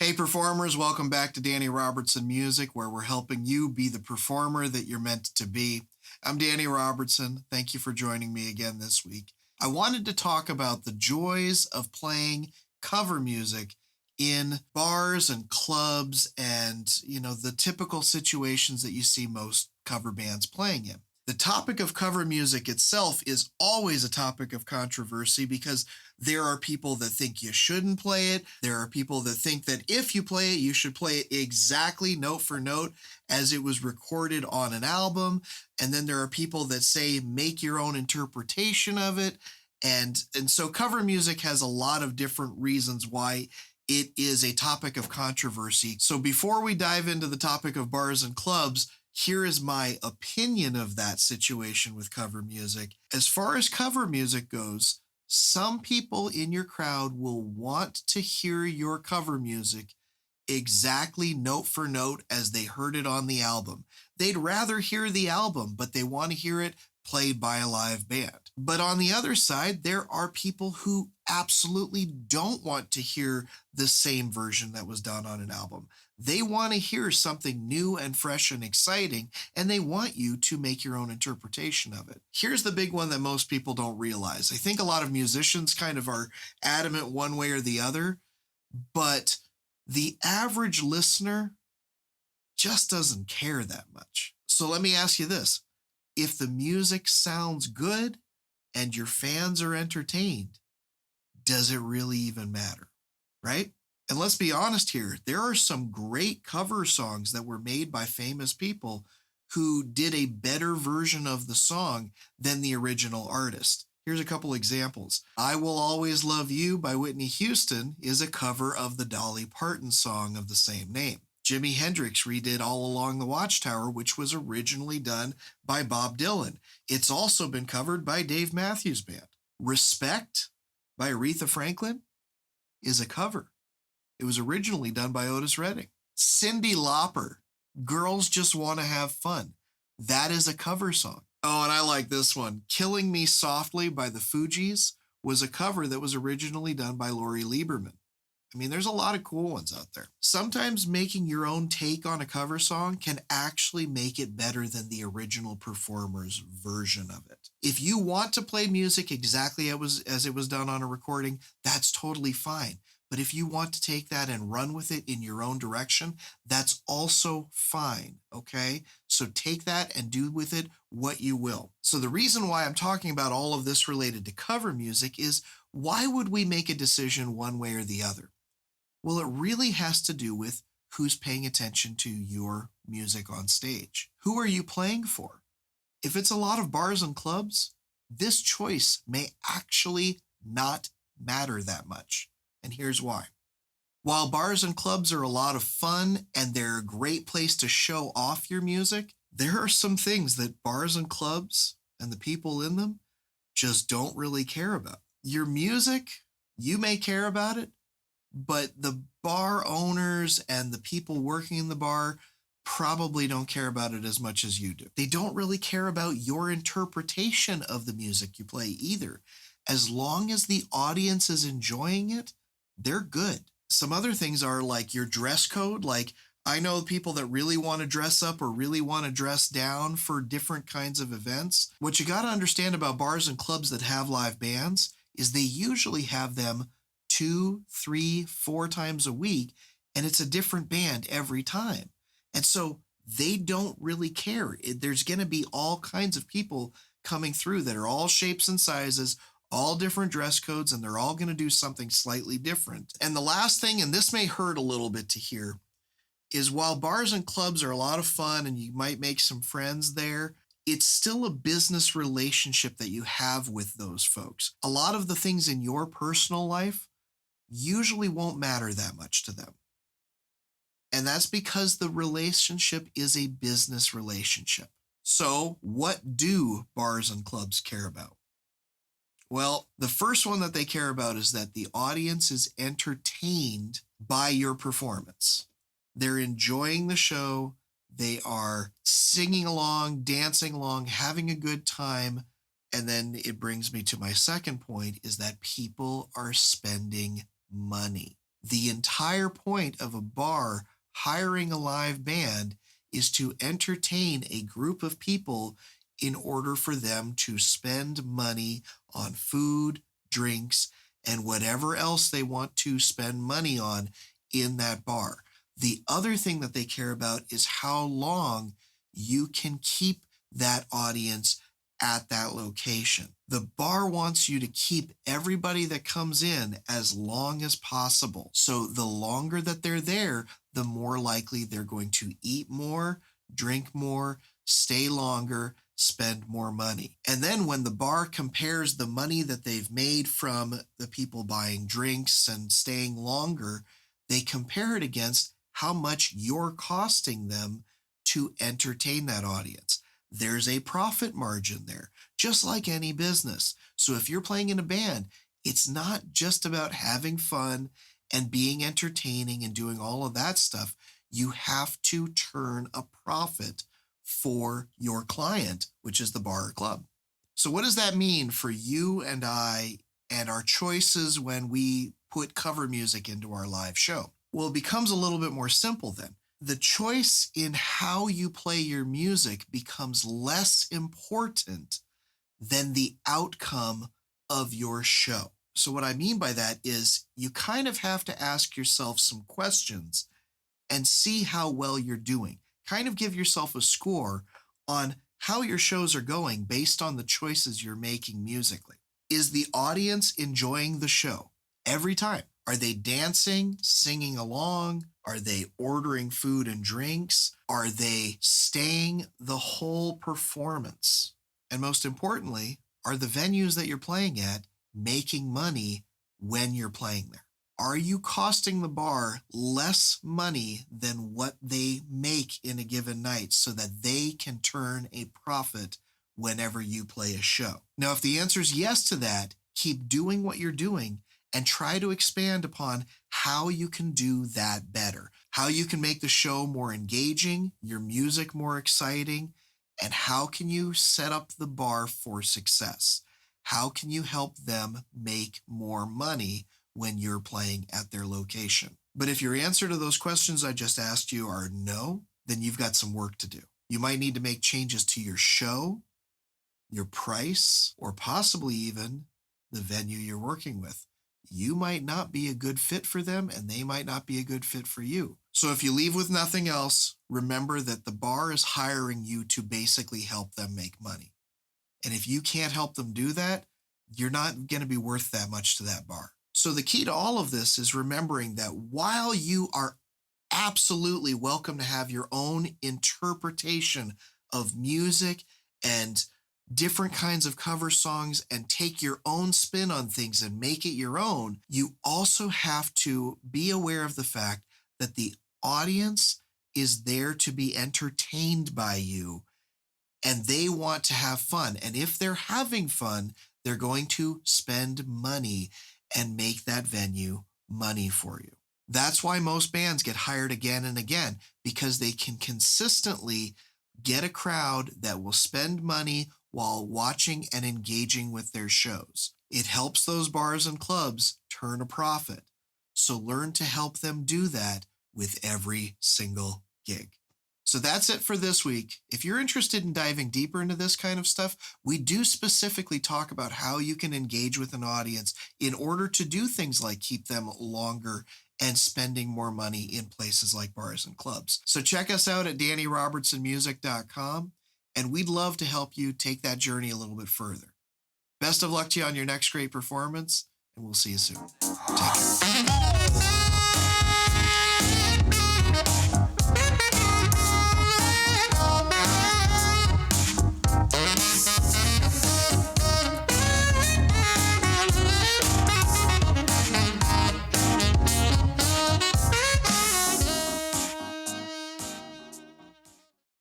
Hey, performers, welcome back to Danny Robertson Music, where we're helping you be the performer that you're meant to be. I'm Danny Robertson. Thank you for joining me again this week. I wanted to talk about the joys of playing cover music in bars and clubs and, the typical situations that you see most cover bands playing in. The topic of cover music itself is always a topic of controversy because there are people that think you shouldn't play it. There are people that think that if you play it, you should play it exactly note for note as it was recorded on an album. And then there are people that say make your own interpretation of it. And so cover music has a lot of different reasons why it is a topic of controversy. So before we dive into the topic of bars and clubs, here is my opinion of that situation with cover music. As far as cover music goes, some people in your crowd will want to hear your cover music exactly note for note as they heard it on the album. They'd rather hear the album, but they want to hear it played by a live band. But on the other side, there are people who absolutely don't want to hear the same version that was done on an album. They want to hear something new and fresh and exciting, and they want you to make your own interpretation of it. Here's the big one that most people don't realize. I think a lot of musicians kind of are adamant one way or the other, but the average listener just doesn't care that much. So let me ask you this. If the music sounds good and your fans are entertained, does it really even matter, right? And let's be honest here, there are some great cover songs that were made by famous people who did a better version of the song than the original artist. Here's a couple examples. I Will Always Love You by Whitney Houston is a cover of the Dolly Parton song of the same name. Jimi Hendrix redid All Along the Watchtower, which was originally done by Bob Dylan. It's also been covered by Dave Matthews Band. Respect by Aretha Franklin is a cover. It was originally done by Otis Redding. Cyndi Lauper, Girls Just Want to Have Fun. That is a cover song. Oh, and I like this one. Killing Me Softly by the Fugees was a cover that was originally done by Lori Lieberman. I mean, there's a lot of cool ones out there. Sometimes making your own take on a cover song can actually make it better than the original performer's version of it. If you want to play music exactly as it was done on a recording, that's totally fine. But if you want to take that and run with it in your own direction, that's also fine, okay? So take that and do with it what you will. So the reason why I'm talking about all of this related to cover music is, why would we make a decision one way or the other? Well, it really has to do with who's paying attention to your music on stage. Who are you playing for? If it's a lot of bars and clubs, this choice may actually not matter that much. And here's why. While bars and clubs are a lot of fun and they're a great place to show off your music, there are some things that bars and clubs and the people in them just don't really care about. Your music, you may care about it, but the bar owners and the people working in the bar probably don't care about it as much as you do. They don't really care about your interpretation of the music you play either. As long as the audience is enjoying it, they're good. Some other things are like your dress code. Like, I know people that really want to dress up or really want to dress down for different kinds of events. What you got to understand about bars and clubs that have live bands is they usually have them 2, 3, 4 times a week, and it's a different band every time. And so they don't really care. There's going to be all kinds of people coming through that are all shapes and sizes, all different dress codes, and they're all going to do something slightly different. And the last thing, and this may hurt a little bit to hear, is while bars and clubs are a lot of fun and you might make some friends there, it's still a business relationship that you have with those folks. A lot of the things in your personal life usually won't matter that much to them. And that's because the relationship is a business relationship. So what do bars and clubs care about? Well, the first one that they care about is that the audience is entertained by your performance. They're enjoying the show. They are singing along, dancing along, having a good time. And then it brings me to my second point, is that people are spending money. The entire point of a bar hiring a live band is to entertain a group of people in order for them to spend money on food, drinks, and whatever else they want to spend money on in that bar. The other thing that they care about is how long you can keep that audience at that location. The bar wants you to keep everybody that comes in as long as possible. So the longer that they're there, the more likely they're going to eat more, drink more, stay longer, spend more money. And then when the bar compares the money that they've made from the people buying drinks and staying longer, they compare it against how much you're costing them to entertain that audience. There's a profit margin there, just like any business. So if you're playing in a band, it's not just about having fun and being entertaining and doing all of that stuff. You have to turn a profit for your client, which is the bar or club. So what does that mean for you and I and our choices when we put cover music into our live show? Well, it becomes a little bit more simple then. The choice in how you play your music becomes less important than the outcome of your show. So what I mean by that is you kind of have to ask yourself some questions and see how well you're doing. Kind of give yourself a score on how your shows are going based on the choices you're making musically. Is the audience enjoying the show every time? Are they dancing, singing along? Are they ordering food and drinks? Are they staying the whole performance? And most importantly, are the venues that you're playing at making money when you're playing there? Are you costing the bar less money than what they make in a given night so that they can turn a profit whenever you play a show? Now, if the answer is yes to that, keep doing what you're doing and try to expand upon how you can do that better, how you can make the show more engaging, your music more exciting, and how can you set up the bar for success? How can you help them make more money when you're playing at their location? But if your answer to those questions I just asked you are no, then you've got some work to do. You might need to make changes to your show, your price, or possibly even the venue you're working with. You might not be a good fit for them and they might not be a good fit for you. So if you leave with nothing else, remember that the bar is hiring you to basically help them make money. And if you can't help them do that, you're not going to be worth that much to that bar. So the key to all of this is remembering that while you are absolutely welcome to have your own interpretation of music and different kinds of cover songs and take your own spin on things and make it your own, you also have to be aware of the fact that the audience is there to be entertained by you and they want to have fun. And if they're having fun, they're going to spend money and make that venue money for you. That's why most bands get hired again and again, because they can consistently get a crowd that will spend money while watching and engaging with their shows. It helps those bars and clubs turn a profit. So learn to help them do that with every single gig. So that's it for this week. If you're interested in diving deeper into this kind of stuff, we do specifically talk about how you can engage with an audience in order to do things like keep them longer and spending more money in places like bars and clubs. So check us out at DannyRobertsonMusic.com, and we'd love to help you take that journey a little bit further. Best of luck to you on your next great performance, and we'll see you soon. Take care.